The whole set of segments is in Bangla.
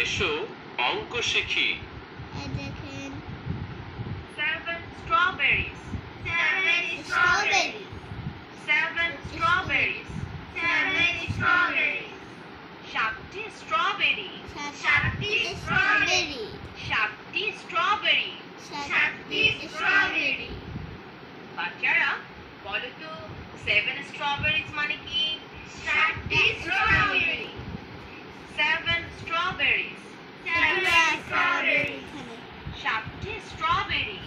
এসো অঙ্ক শিখি। দেখেন 7 strawberries. 7 strawberries 7 strawberries. 7 strawberries 7টি strawberry. 7টি strawberry 7টি strawberry. 7টি strawberry বাচ্চারা বলো তো 7 strawberries মানে কি? 7টি strawberry 7 strawberries 7 strawberry 7টি strawberry.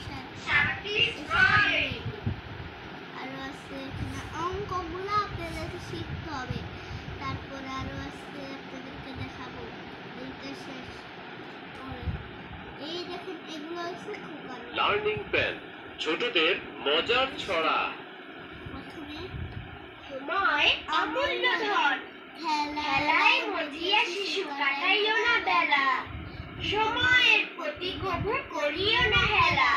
7টি strawberry আরো আছে এখানে অঙ্কগুলো আপনাদেরকে শিখতে হবে। তারপরে আরো আছে আপনাদেরকে দেখাবো এইটা শেষ করে। এই দেখেন এগুলো হচ্ছে খোকার লার্নিং পেন, ছোটদের মজার ছড়া। প্রথমে সময় অমূল্য ধন, খেলায় মজিয়া শিশু কাটাইও না বেলা, সময়ের প্রতি কভু করিও না হেলা।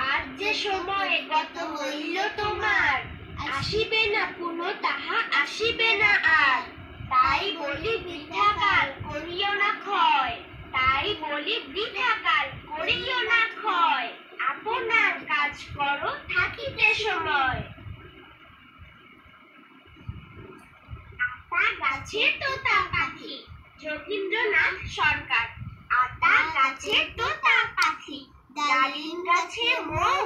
আর যে সময় গত হইল তোমার, আসিবে না পুনঃ তাহা আসিবে না আর। তাই বলি বৃথা কাল করিও না ক্ষয়, তাই বলি বৃথা কাল করিও না ক্ষয়। আপনার কাজ করো থাকিতে সময়। আতা গাছে তোতা পাখি, রবীন্দ্রনাথ সরকার। আতা গাছে তোতা পাখি, ডালিম গাছে মৌ,